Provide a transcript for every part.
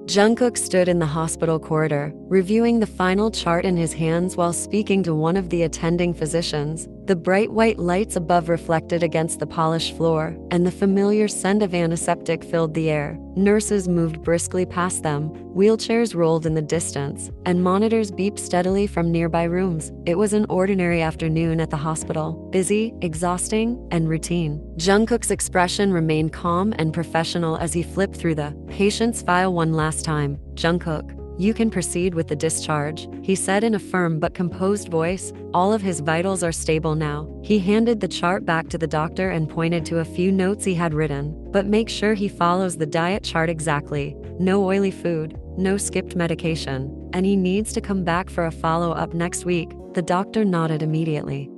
Jungkook stood in the hospital corridor, reviewing the final chart in his hands while speaking to one of the attending physicians. The bright white lights above reflected against the polished floor, and the familiar scent of antiseptic filled the air. Nurses moved briskly past them, wheelchairs rolled in the distance, and monitors beeped steadily from nearby rooms. It was an ordinary afternoon at the hospital, busy, exhausting, and routine. Jungkook's expression remained calm and professional as he flipped through the patient's file one last time. "Jungkook, you can proceed with the discharge," he said in a firm but composed voice. "All of his vitals are stable now." He handed the chart back to the doctor and pointed to a few notes he had written. "But make sure he follows the diet chart exactly. No oily food, no skipped medication, and he needs to come back for a follow-up next week." The doctor nodded immediately.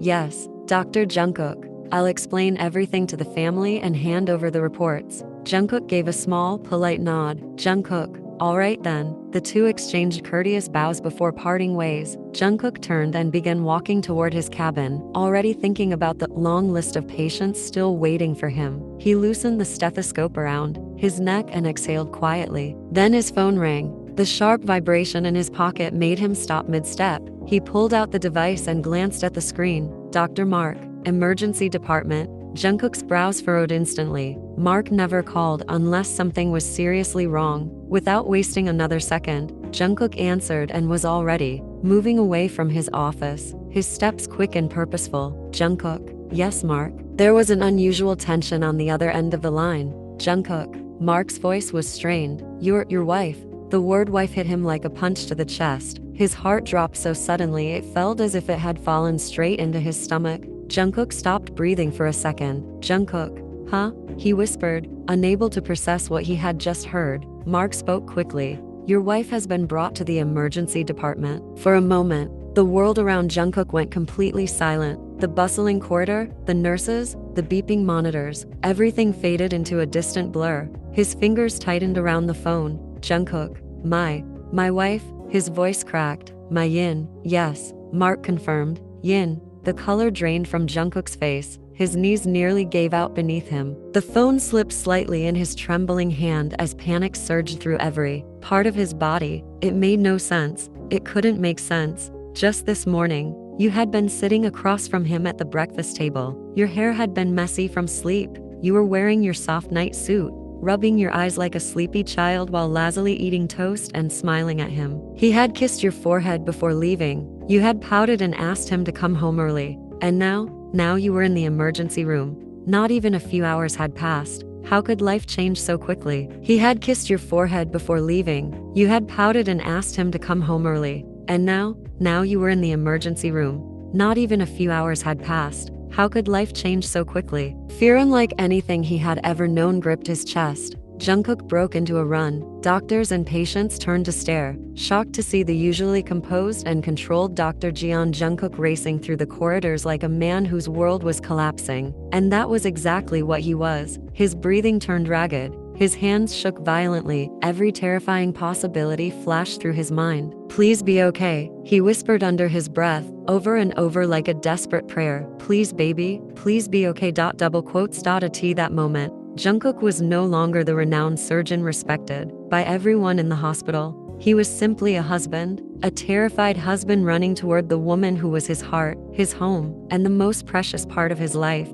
"Yes, Dr. Jungkook. I'll explain everything to the family and hand over the reports." Jungkook gave a small, polite nod. "Jungkook, all right then." The two exchanged courteous bows before parting ways. Jungkook turned and began walking toward his cabin, already thinking about the long list of patients still waiting for him. He loosened the stethoscope around his neck and exhaled quietly. Then his phone rang. The sharp vibration in his pocket made him stop mid-step. He pulled out the device and glanced at the screen. "Dr. Mark, Emergency Department." Jungkook's brows furrowed instantly. Mark never called unless something was seriously wrong. Without wasting another second, Jungkook answered and was already moving away from his office, his steps quick and purposeful. "Jungkook." "Yes, Mark." There was an unusual tension on the other end of the line. "Jungkook." Mark's voice was strained. Your wife." The word wife hit him like a punch to the chest. His heart dropped so suddenly it felt as if it had fallen straight into his stomach. Jungkook stopped breathing for a second. "Jungkook, huh?" he whispered, unable to process what he had just heard. Mark spoke quickly. "Your wife has been brought to the emergency department." For a moment, the world around Jungkook went completely silent. The bustling corridor, the nurses, the beeping monitors, everything faded into a distant blur. His fingers tightened around the phone. "Jungkook, my wife?" His voice cracked. "My Yin." "Yes," Mark confirmed. "Yin." The color drained from Jungkook's face. His knees nearly gave out beneath him. The phone slipped slightly in his trembling hand as panic surged through every part of his body. It made no sense. It couldn't make sense. Just this morning, you had been sitting across from him at the breakfast table. Your hair had been messy from sleep. You were wearing your soft night suit, rubbing your eyes like a sleepy child while lazily eating toast and smiling at him. He had kissed your forehead before leaving. You had pouted and asked him to come home early. And now you were in the emergency room. Not even a few hours had passed. How could life change so quickly? He had kissed your forehead before leaving. You had pouted and asked him to come home early. And now you were in the emergency room. Not even a few hours had passed. How could life change so quickly? Fear unlike anything he had ever known gripped his chest. Jungkook broke into a run. Doctors and patients turned to stare, shocked to see the usually composed and controlled Dr. Jeon Jungkook racing through the corridors like a man whose world was collapsing. And that was exactly what he was. His breathing turned ragged. His hands shook violently. Every terrifying possibility flashed through his mind. "Please be okay," he whispered under his breath, over and over like a desperate prayer. "Please, baby, please be okay." At that moment, Jungkook was no longer the renowned surgeon respected by everyone in the hospital. He was simply a husband, a terrified husband running toward the woman who was his heart, his home, and the most precious part of his life.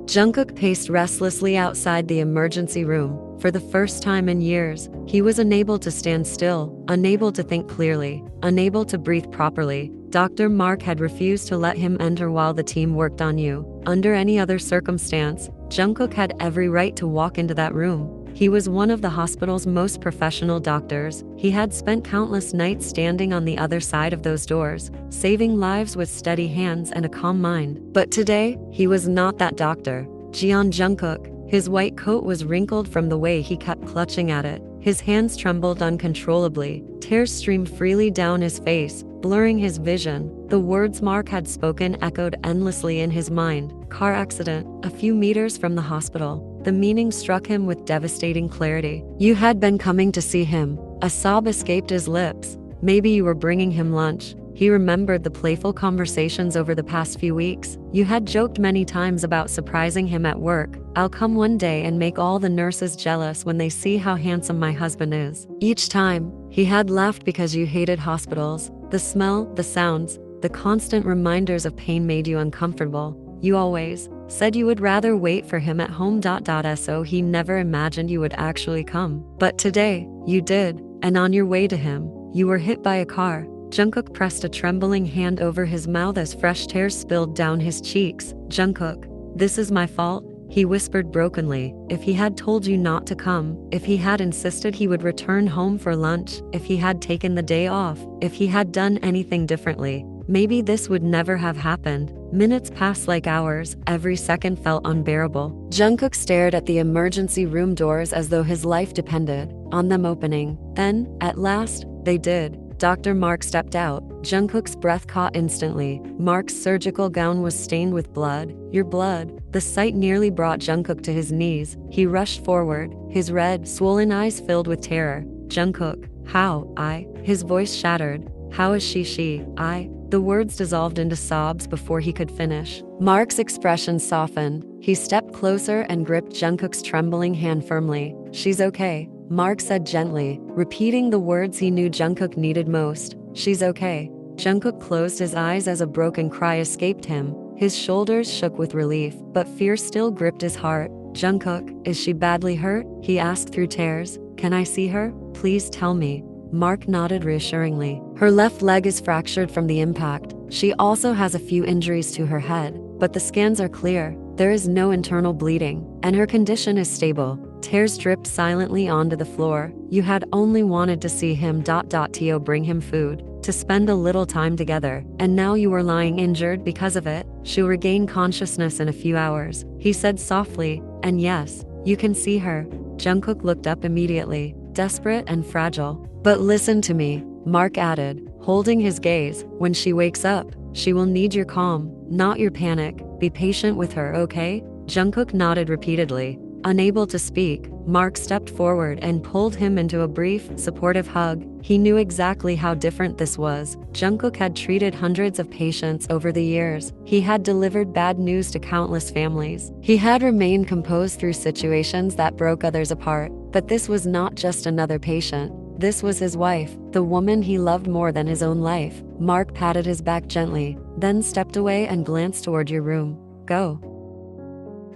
Jungkook paced restlessly outside the emergency room. For the first time in years, he was unable to stand still, unable to think clearly, unable to breathe properly. Dr. Mark had refused to let him enter while the team worked on you. Under any other circumstance, Jungkook had every right to walk into that room. He was one of the hospital's most professional doctors. He had spent countless nights standing on the other side of those doors, saving lives with steady hands and a calm mind. But today, he was not that doctor. Jeon Jungkook. His white coat was wrinkled from the way he kept clutching at it. His hands trembled uncontrollably. Tears streamed freely down his face, blurring his vision. The words Mark had spoken echoed endlessly in his mind. Car accident, a few meters from the hospital. The meaning struck him with devastating clarity. You had been coming to see him. A sob escaped his lips. Maybe you were bringing him lunch. He remembered the playful conversations over the past few weeks. You had joked many times about surprising him at work. I'll come one day and make all the nurses jealous when they see how handsome my husband is. Each time, he had laughed because you hated hospitals. The smell, the sounds, the constant reminders of pain made you uncomfortable. You always said you would rather wait for him at home. So he never imagined you would actually come. But today, you did, and on your way to him, you were hit by a car. Jungkook pressed a trembling hand over his mouth as fresh tears spilled down his cheeks. Jungkook, this is my fault, he whispered brokenly. If he had told you not to come, if he had insisted he would return home for lunch, if he had taken the day off, if he had done anything differently, maybe this would never have happened. Minutes passed like hours, every second felt unbearable. Jungkook stared at the emergency room doors as though his life depended on them opening. Then, at last, they did. Dr. Mark stepped out. Jungkook's breath caught instantly. Mark's surgical gown was stained with blood. Your blood. The sight nearly brought Jungkook to his knees. He rushed forward, his red, swollen eyes filled with terror. Jungkook, how? His voice shattered. How is she? The words dissolved into sobs before he could finish. Mark's expression softened. He stepped closer and gripped Jungkook's trembling hand firmly. She's okay, Mark said gently, repeating the words he knew Jungkook needed most. She's okay. Jungkook closed his eyes as a broken cry escaped him. His shoulders shook with relief, but fear still gripped his heart. Jungkook, is she badly hurt? He asked through tears. Can I see her? Please tell me. Mark nodded reassuringly. Her left leg is fractured from the impact. She also has a few injuries to her head, but the scans are clear. There is no internal bleeding, and her condition is stable. Tears dripped silently onto the floor. You had only wanted to see him. To bring him food, to spend a little time together, and now you were lying injured because of it. She'll regain consciousness in a few hours, he said softly, and yes, you can see her. Jungkook looked up immediately, desperate and fragile. But listen to me, Mark added, holding his gaze. When she wakes up, she will need your calm, not your panic. Be patient with her, okay? Jungkook nodded repeatedly. Unable to speak, Mark stepped forward and pulled him into a brief, supportive hug. He knew exactly how different this was. Jungkook had treated hundreds of patients over the years. He had delivered bad news to countless families. He had remained composed through situations that broke others apart. But this was not just another patient. This was his wife, the woman he loved more than his own life. Mark patted his back gently, then stepped away and glanced toward your room. Go.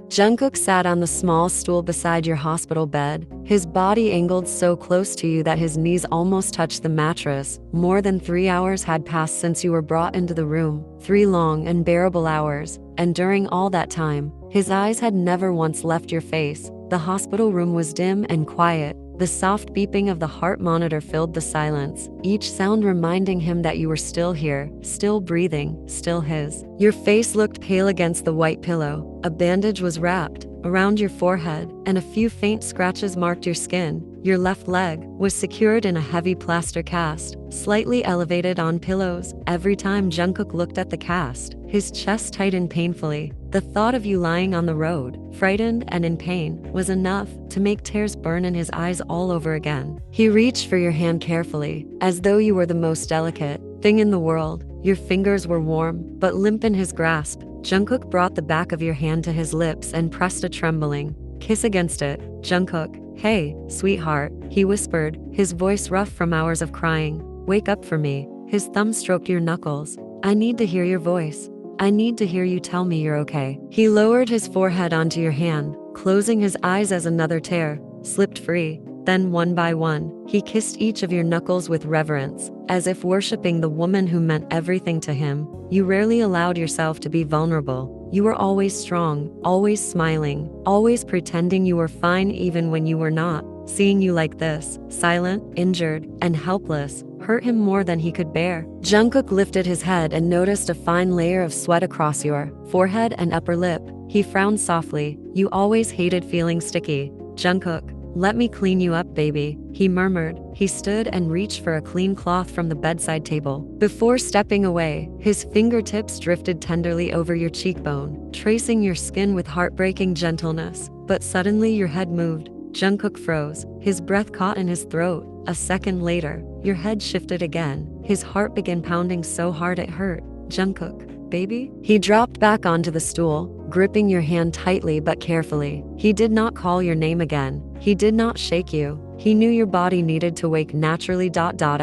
Jungkook sat on the small stool beside your hospital bed, his body angled so close to you that his knees almost touched the mattress. More than 3 hours had passed since you were brought into the room, 3 long, unbearable hours, and during all that time, his eyes had never once left your face. The hospital room was dim and quiet. The soft beeping of the heart monitor filled the silence, each sound reminding him that you were still here, still breathing, still his. Your face looked pale against the white pillow. A bandage was wrapped around your forehead, and a few faint scratches marked your skin. Your left leg was secured in a heavy plaster cast, slightly elevated on pillows. Every time Jungkook looked at the cast, his chest tightened painfully. The thought of you lying on the road, frightened and in pain, was enough to make tears burn in his eyes all over again. He reached for your hand carefully, as though you were the most delicate thing in the world. Your fingers were warm, but limp in his grasp. Jungkook brought the back of your hand to his lips and pressed a trembling kiss against it. Jungkook, hey, sweetheart, he whispered, his voice rough from hours of crying. Wake up for me. His thumb stroked your knuckles. I need to hear your voice. I need to hear you tell me you're okay. He lowered his forehead onto your hand, closing his eyes as another tear slipped free. Then one by one, he kissed each of your knuckles with reverence, as if worshipping the woman who meant everything to him. You rarely allowed yourself to be vulnerable. You were always strong, always smiling, always pretending you were fine even when you were not. Seeing you like this, silent, injured, and helpless, hurt him more than he could bear. Jungkook lifted his head and noticed a fine layer of sweat across your forehead and upper lip. He frowned softly. You always hated feeling sticky. Jungkook, let me clean you up, baby, he murmured. He stood and reached for a clean cloth from the bedside table. Before stepping away, his fingertips drifted tenderly over your cheekbone, tracing your skin with heartbreaking gentleness. But suddenly your head moved. Jungkook froze, his breath caught in his throat. A second later, your head shifted again. His heart began pounding so hard it hurt. Jungkook, baby?" He dropped back onto the stool, gripping your hand tightly but carefully. He did not call your name again. He did not shake you. He knew your body needed to wake naturally.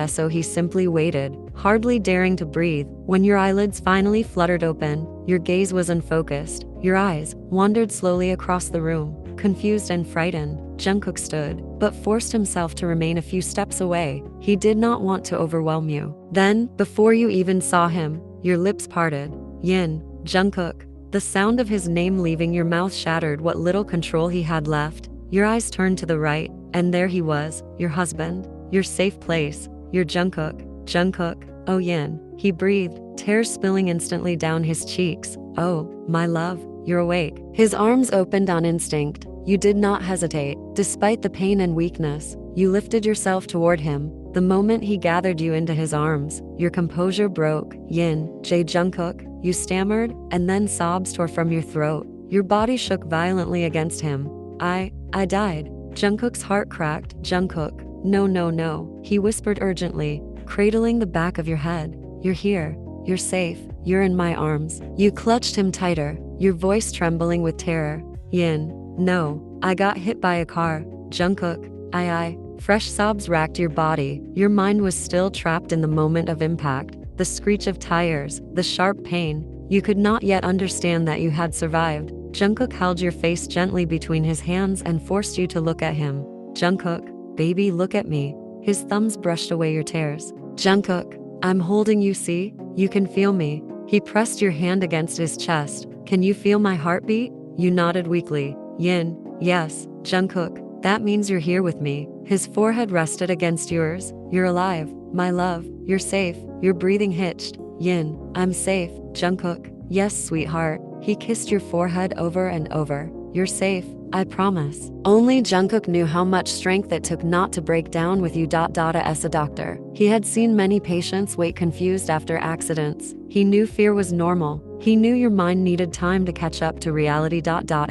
So he simply waited, hardly daring to breathe. When your eyelids finally fluttered open, your gaze was unfocused. Your eyes wandered slowly across the room. Confused and frightened, Jungkook stood, but forced himself to remain a few steps away. He did not want to overwhelm you. Then, before you even saw him, your lips parted. Yin, Jungkook. The sound of his name leaving your mouth shattered what little control he had left. Your eyes turned to the right, and there he was, your husband, your safe place, your Jungkook. Jungkook, oh Yin. He breathed, tears spilling instantly down his cheeks. Oh, my love, you're awake. His arms opened on instinct. You did not hesitate. Despite the pain and weakness, you lifted yourself toward him. The moment he gathered you into his arms, your composure broke. Yin, J. Jungkook, you stammered, and then sobs tore from your throat. Your body shook violently against him. I died. Jungkook's heart cracked. Jungkook, no, no, no, he whispered urgently, cradling the back of your head. You're here. You're safe. You're in my arms. You clutched him tighter, your voice trembling with terror. Yin, no, I got hit by a car. Jungkook, I. Fresh sobs racked your body. Your mind was still trapped in the moment of impact. The screech of tires, the sharp pain. You could not yet understand that you had survived. Jungkook held your face gently between his hands and forced you to look at him. Jungkook, baby, look at me. His thumbs brushed away your tears. Jungkook, I'm holding you, see? You can feel me. He pressed your hand against his chest. Can you feel my heartbeat? You nodded weakly. Yin, yes. Jungkook, that means you're here with me. His forehead rested against yours. You're alive, my love. You're safe. Your breathing hitched. Yin, I'm safe. Jungkook, yes, sweetheart. He kissed your forehead over and over. You're safe, I promise. Only Jungkook knew how much strength it took not to break down with you. As a doctor, he had seen many patients wait confused after accidents. He knew fear was normal. He knew your mind needed time to catch up to reality.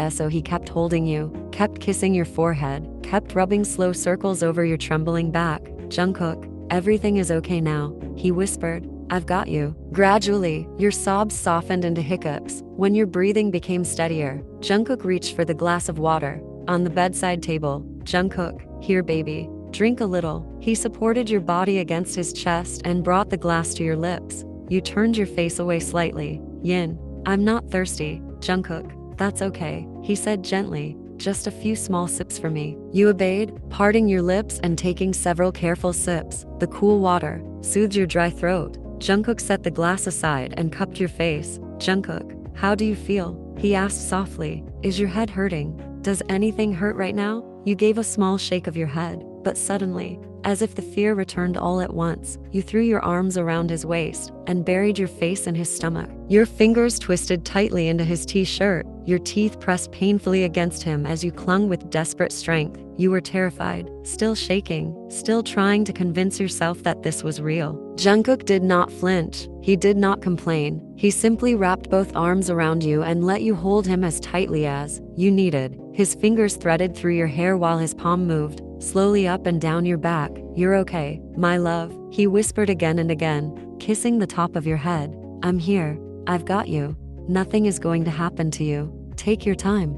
So he kept holding you, kept kissing your forehead, kept rubbing slow circles over your trembling back. Jungkook, everything is okay now, he whispered. I've got you. Gradually, your sobs softened into hiccups. When your breathing became steadier, Jungkook reached for the glass of water on the bedside table. Jungkook, here baby, drink a little. He supported your body against his chest and brought the glass to your lips. You turned your face away slightly. Yin, I'm not thirsty. Jungkook, that's okay, he said gently. Just a few small sips for me. You obeyed, parting your lips and taking several careful sips. The cool water soothed your dry throat. Jungkook set the glass aside and cupped your face. Jungkook, how do you feel? He asked softly. Is your head hurting? Does anything hurt right now? You gave a small shake of your head, but suddenly, as if the fear returned all at once, you threw your arms around his waist and buried your face in his stomach. Your fingers twisted tightly into his t-shirt. Your teeth pressed painfully against him as you clung with desperate strength. You were terrified, still shaking, still trying to convince yourself that this was real. Jungkook did not flinch. He did not complain. He simply wrapped both arms around you and let you hold him as tightly as you needed. His fingers threaded through your hair while his palm moved slowly up and down your back. You're okay, my love, he whispered again and again, kissing the top of your head. I'm here. I've got you. Nothing is going to happen to you. Take your time.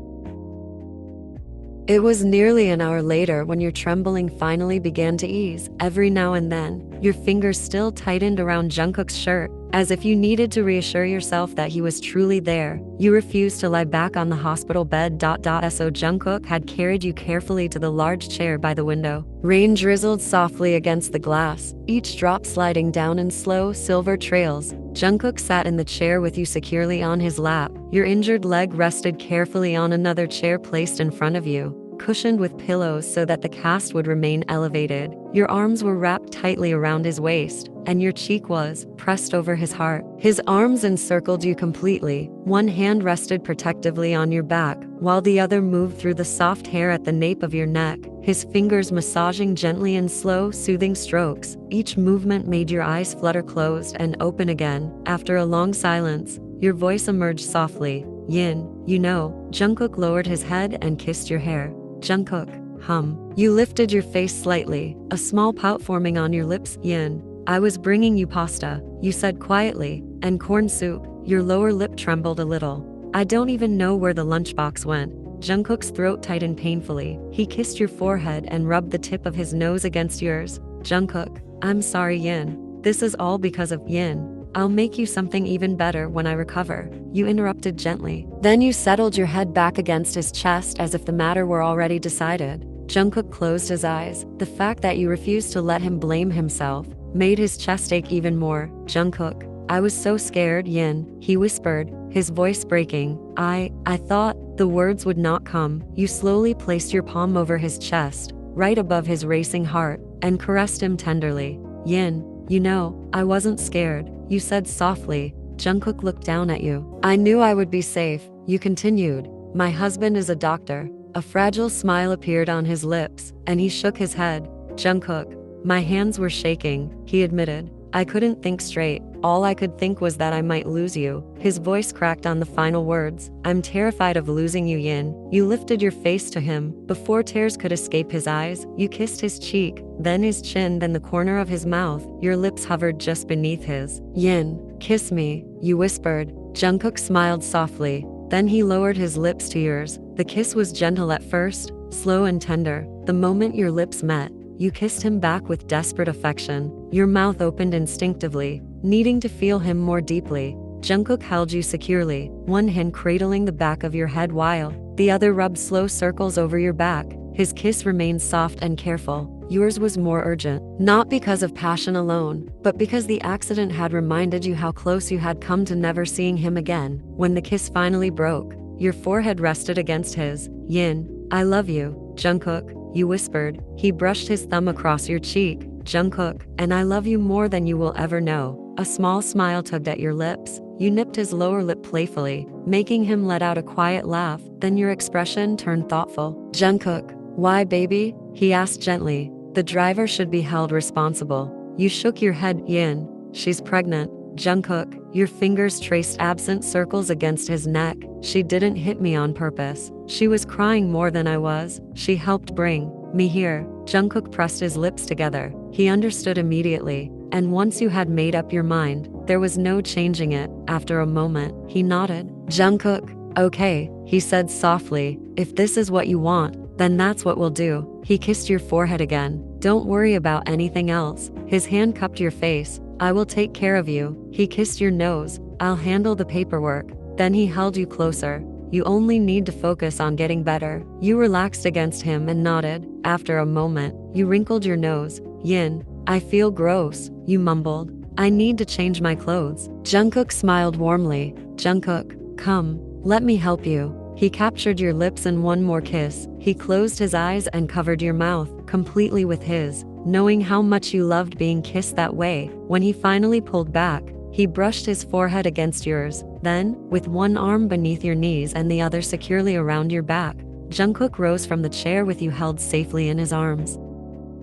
It was nearly an hour later when your trembling finally began to ease. Every now and then, your fingers still tightened around Jungkook's shirt, as if you needed to reassure yourself that he was truly there. You refused to lie back on the hospital bed. So Jungkook had carried you carefully to the large chair by the window. Rain drizzled softly against the glass, each drop sliding down in slow, silver trails. Jungkook sat in the chair with you securely on his lap. Your injured leg rested carefully on another chair placed in front of you, cushioned with pillows so that the cast would remain elevated. Your arms were wrapped tightly around his waist, and your cheek was pressed over his heart. His arms encircled you completely. One hand rested protectively on your back, while the other moved through the soft hair at the nape of your neck, his fingers massaging gently in slow, soothing strokes. Each movement made your eyes flutter closed and open again. After a long silence, your voice emerged softly. Yin, you know. Jungkook lowered his head and kissed your hair. Jungkook, hum. You lifted your face slightly, a small pout forming on your lips. Yin, I was bringing you pasta, you said quietly, and corn soup. Your lower lip trembled a little. I don't even know where the lunchbox went. Jungkook's throat tightened painfully. He kissed your forehead and rubbed the tip of his nose against yours. Jungkook, I'm sorry, Yin. This is all because of Yin. I'll make you something even better when I recover, you interrupted gently. Then you settled your head back against his chest as if the matter were already decided. Jungkook closed his eyes. The fact that you refused to let him blame himself made his chest ache even more. Jungkook, I was so scared, Yin, he whispered, his voice breaking. I thought the words would not come. You slowly placed your palm over his chest, right above his racing heart, and caressed him tenderly. Yin, you know, I wasn't scared, you said softly. Jungkook looked down at you. I knew I would be safe, you continued. My husband is a doctor. A fragile smile appeared on his lips, and he shook his head. Jungkook, my hands were shaking, he admitted. I couldn't think straight. All I could think was that I might lose you. His voice cracked on the final words. I'm terrified of losing you, Yin. You lifted your face to him. Before tears could escape his eyes, you kissed his cheek, then his chin, then the corner of his mouth. Your lips hovered just beneath his. Yin, kiss me, you whispered. Jungkook smiled softly. Then he lowered his lips to yours. The kiss was gentle at first, slow and tender. The moment your lips met, you kissed him back with desperate affection. Your mouth opened instinctively, needing to feel him more deeply. Jungkook held you securely, one hand cradling the back of your head while the other rubbed slow circles over your back. His kiss remained soft and careful. Yours was more urgent, not because of passion alone, but because the accident had reminded you how close you had come to never seeing him again. When the kiss finally broke, your forehead rested against his. Yin, I love you, Jungkook, you whispered. He brushed his thumb across your cheek. Jungkook, and I love you more than you will ever know. A small smile tugged at your lips. You nipped his lower lip playfully, making him let out a quiet laugh. Then your expression turned thoughtful. Jungkook, why baby? He asked gently. The driver should be held responsible. You shook your head. Yin, she's pregnant. Jungkook, your fingers traced absent circles against his neck. She didn't hit me on purpose. She was crying more than I was. She helped bring me here. Jungkook pressed his lips together. He understood immediately. And once you had made up your mind, there was no changing it. After a moment, he nodded. Jungkook, okay, he said softly. If this is what you want, then that's what we'll do. He kissed your forehead again. Don't worry about anything else. His hand cupped your face. I will take care of you. He kissed your nose. I'll handle the paperwork. Then he held you closer. You only need to focus on getting better. You relaxed against him and nodded. After a moment, you wrinkled your nose. Yin, I feel gross, you mumbled. I need to change my clothes. Jungkook smiled warmly. Jungkook, come, let me help you. He captured your lips in one more kiss. He closed his eyes and covered your mouth completely with his, knowing how much you loved being kissed that way. When he finally pulled back, he brushed his forehead against yours. Then, with one arm beneath your knees and the other securely around your back, Jungkook rose from the chair with you held safely in his arms.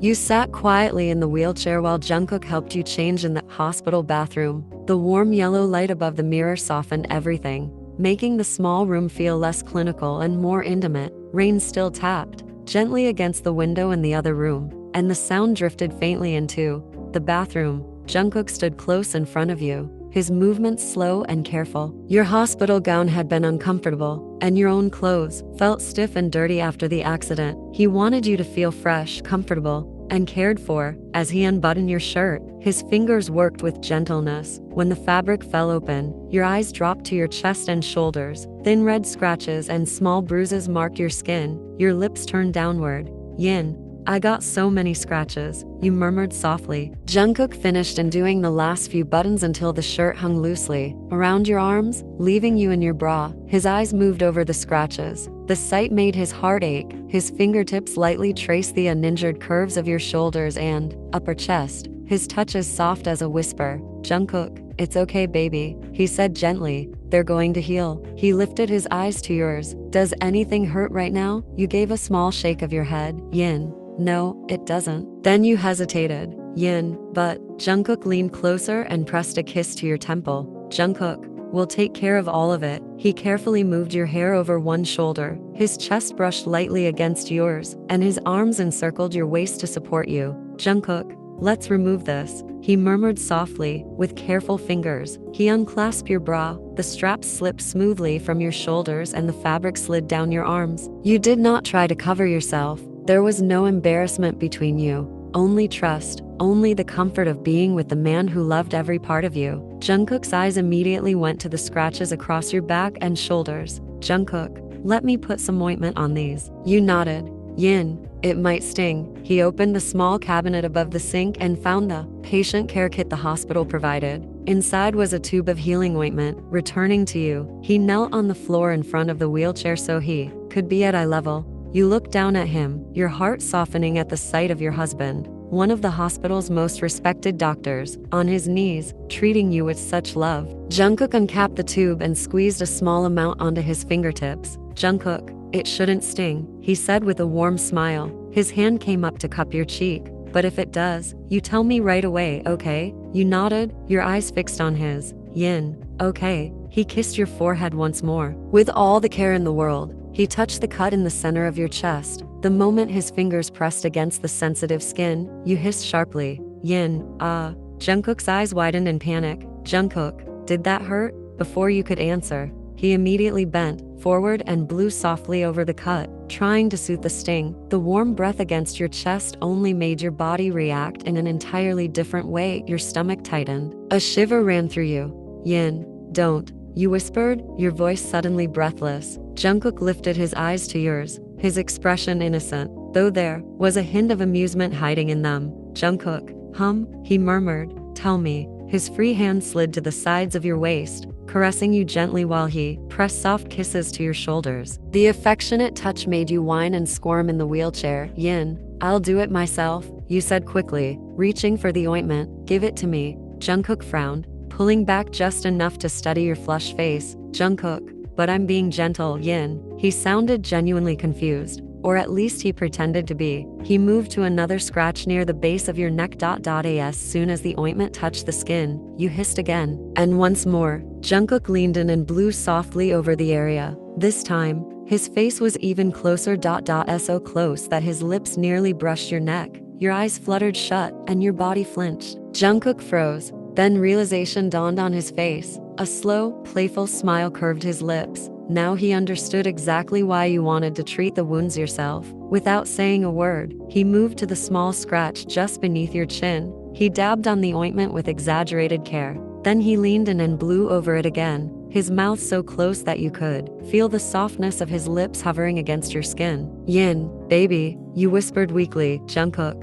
You sat quietly in the wheelchair while Jungkook helped you change in the hospital bathroom. The warm yellow light above the mirror softened everything, making the small room feel less clinical and more intimate. Rain still tapped gently against the window in the other room, and the sound drifted faintly into the bathroom. Jungkook stood close in front of you, his movements slow and careful. Your hospital gown had been uncomfortable, and your own clothes felt stiff and dirty after the accident. He wanted you to feel fresh, comfortable, and cared for. As he unbuttoned your shirt, his fingers worked with gentleness. When the fabric fell open, your eyes dropped to your chest and shoulders. Thin red scratches and small bruises marked your skin. Your lips turned downward. Yin, I got so many scratches, you murmured softly. Jungkook finished undoing the last few buttons until the shirt hung loosely around your arms, leaving you in your bra. His eyes moved over the scratches. The sight made his heart ache. His fingertips lightly traced the uninjured curves of your shoulders and upper chest. His touch as soft as a whisper. Jungkook, it's okay baby, he said gently. They're going to heal. He lifted his eyes to yours. Does anything hurt right now? You gave a small shake of your head. Yin, no, it doesn't. Then you hesitated. Yin, but Jungkook leaned closer and pressed a kiss to your temple. Jungkook, we'll take care of all of it. He carefully moved your hair over one shoulder. His chest brushed lightly against yours, and his arms encircled your waist to support you. Jungkook, Let's remove this, he murmured softly, with careful fingers. He unclasped your bra, the straps slipped smoothly from your shoulders and the fabric slid down your arms. You did not try to cover yourself. There was no embarrassment between you. Only trust, only the comfort of being with the man who loved every part of you. Jungkook's eyes immediately went to the scratches across your back and shoulders. Jungkook, let me put some ointment on these. You nodded. Yin, it might sting. He opened the small cabinet above the sink and found the patient care kit the hospital provided. Inside was a tube of healing ointment. Returning to you, he knelt on the floor in front of the wheelchair so he could be at eye level. You looked down at him, your heart softening at the sight of your husband, one of the hospital's most respected doctors, on his knees, treating you with such love. Jungkook uncapped the tube and squeezed a small amount onto his fingertips. Jungkook, it shouldn't sting, he said with a warm smile. His hand came up to cup your cheek. But if it does, you tell me right away, okay? You nodded, your eyes fixed on his. Yin, okay. He kissed your forehead once more. With all the care in the world, he touched the cut in the center of your chest. The moment his fingers pressed against the sensitive skin, you hissed sharply. Yin, Jungkook's eyes widened in panic. Jungkook, did that hurt? Before you could answer, he immediately bent forward and blew softly over the cut, trying to soothe the sting. The warm breath against your chest only made your body react in an entirely different way. Your stomach tightened. A shiver ran through you. Yin, don't, you whispered, your voice suddenly breathless. Jungkook lifted his eyes to yours, his expression innocent, though there was a hint of amusement hiding in them. Jungkook, he murmured, tell me. His free hand slid to the sides of your waist, caressing you gently while he pressed soft kisses to your shoulders. The affectionate touch made you whine and squirm in the wheelchair. Yin, I'll do it myself, you said quickly, reaching for the ointment. Give it to me. Jungkook frowned, pulling back just enough to study your flushed face. Jungkook, but I'm being gentle. Yin, he sounded genuinely confused. Or at least he pretended to be. He moved to another scratch near the base of your neck. As soon as the ointment touched the skin, you hissed again. And once more, Jungkook leaned in and blew softly over the area. This time, his face was even closer. So close that his lips nearly brushed your neck. Your eyes fluttered shut, and your body flinched. Jungkook froze. Then realization dawned on his face. A slow, playful smile curved his lips. Now he understood exactly why you wanted to treat the wounds yourself. Without saying a word, he moved to the small scratch just beneath your chin. He dabbed on the ointment with exaggerated care. Then he leaned in and blew over it again, his mouth so close that you could feel the softness of his lips hovering against your skin. Yin, baby, you whispered weakly. Jungkook,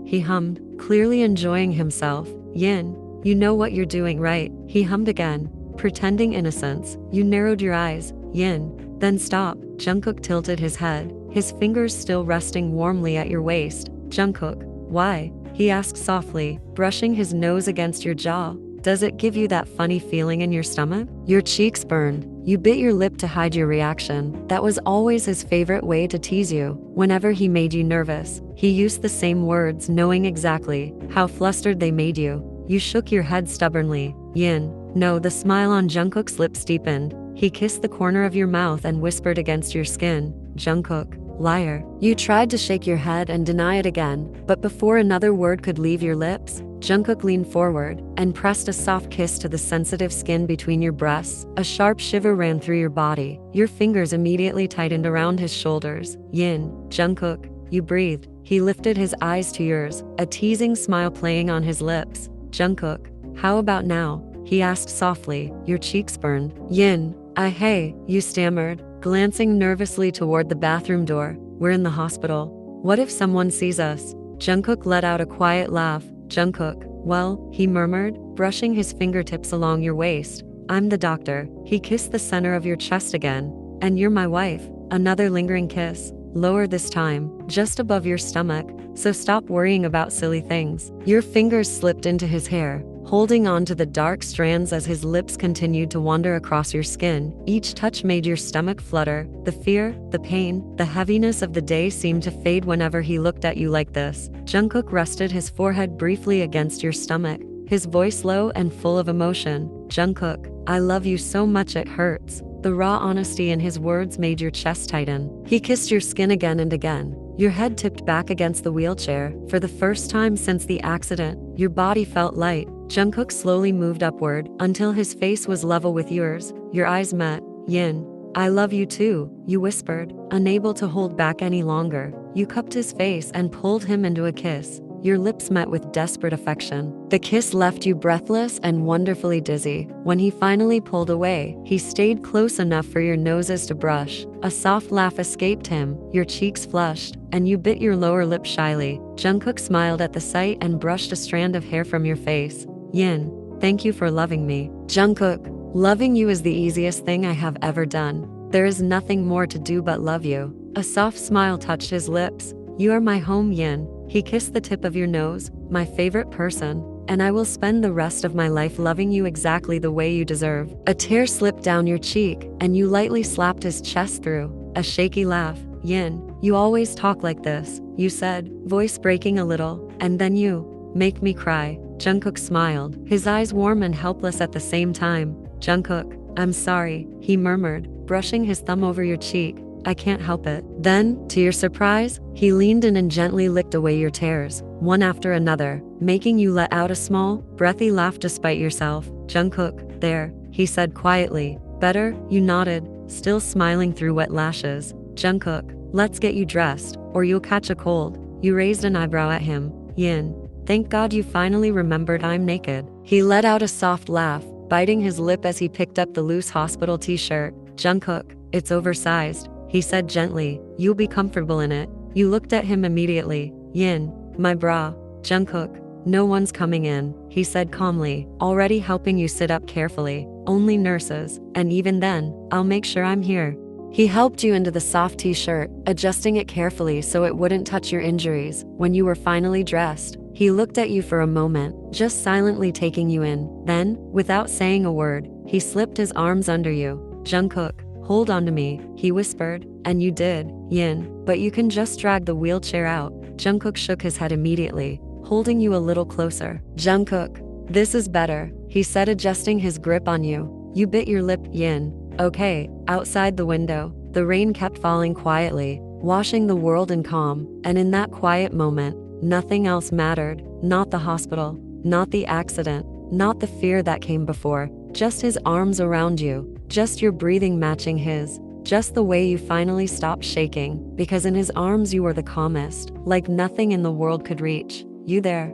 he hummed, clearly enjoying himself. Yin, you know what you're doing, right? He hummed again, pretending innocence. You narrowed your eyes. Yin, then stop. Jungkook tilted his head, his fingers still resting warmly at your waist. Jungkook, why? He asked softly, brushing his nose against your jaw. Does it give you that funny feeling in your stomach? Your cheeks burned. You bit your lip to hide your reaction. That was always his favorite way to tease you. Whenever he made you nervous, he used the same words, knowing exactly how flustered they made you. You shook your head stubbornly. Yin, no. The smile on Jungkook's lips deepened. He kissed the corner of your mouth and whispered against your skin. Jungkook, liar. You tried to shake your head and deny it again, but before another word could leave your lips, Jungkook leaned forward and pressed a soft kiss to the sensitive skin between your breasts. A sharp shiver ran through your body. Your fingers immediately tightened around his shoulders. Yin, Jungkook, you breathed. He lifted his eyes to yours, a teasing smile playing on his lips. Jungkook, how about now? He asked softly, your cheeks burned. Yin, hey, you stammered, glancing nervously toward the bathroom door. We're in the hospital. What if someone sees us? Jungkook let out a quiet laugh. Jungkook, well, he murmured, brushing his fingertips along your waist. I'm the doctor. He kissed the center of your chest again. And you're my wife. Another lingering kiss, lower this time, just above your stomach, so stop worrying about silly things. Your fingers slipped into his hair, holding on to the dark strands as his lips continued to wander across your skin. Each touch made your stomach flutter. The fear, the pain, the heaviness of the day seemed to fade whenever he looked at you like this. Jungkook rested his forehead briefly against your stomach, his voice low and full of emotion. Jungkook, I love you so much it hurts. The raw honesty in his words made your chest tighten. He kissed your skin again and again, Your head tipped back against the wheelchair. For the first time since the accident, your body felt light. Jungkook slowly moved upward until his face was level with yours. Your eyes met. Yin, I love you too, you whispered, unable to hold back any longer. You cupped his face and pulled him into a kiss. Your lips met with desperate affection. The kiss left you breathless and wonderfully dizzy. When he finally pulled away, he stayed close enough for your noses to brush. A soft laugh escaped him, your cheeks flushed, and you bit your lower lip shyly. Jungkook smiled at the sight and brushed a strand of hair from your face. Yin, thank you for loving me. Jungkook, loving you is the easiest thing I have ever done. There is nothing more to do but love you. A soft smile touched his lips. You are my home, Yin. He kissed the tip of your nose, my favorite person, and I will spend the rest of my life loving you exactly the way you deserve. A tear slipped down your cheek, and you lightly slapped his chest through. A shaky laugh. Yin, you always talk like this, you said, voice breaking a little, and then you make me cry. Jungkook smiled, his eyes warm and helpless at the same time. Jungkook, I'm sorry, he murmured, brushing his thumb over your cheek. I can't help it. Then, to your surprise, he leaned in and gently licked away your tears, one after another, making you let out a small, breathy laugh despite yourself. Jungkook, there, he said quietly. Better, you nodded, still smiling through wet lashes. Jungkook, let's get you dressed, or you'll catch a cold. You raised an eyebrow at him. Yin, thank God you finally remembered I'm naked. He let out a soft laugh, biting his lip as he picked up the loose hospital t-shirt. Jungkook, it's oversized, he said gently. You'll be comfortable in it. You looked at him immediately. Yin, my bra. Jungkook, no one's coming in, he said calmly, already helping you sit up carefully. Only nurses, and even then, I'll make sure I'm here. He helped you into the soft t-shirt, adjusting it carefully so it wouldn't touch your injuries. When you were finally dressed, he looked at you for a moment, just silently taking you in. Then, without saying a word, he slipped his arms under you. Jungkook, hold on to me, he whispered, and you did, Yin, but you can just drag the wheelchair out. Jungkook shook his head immediately, holding you a little closer. Jungkook, this is better, he said, adjusting his grip on you. You bit your lip. Yin, okay. Outside the window, the rain kept falling quietly, washing the world in calm, and in that quiet moment, nothing else mattered. Not the hospital, not the accident, not the fear that came before, just his arms around you. Just your breathing matching his, just the way you finally stopped shaking, because in his arms you were the calmest, like nothing in the world could reach. You there,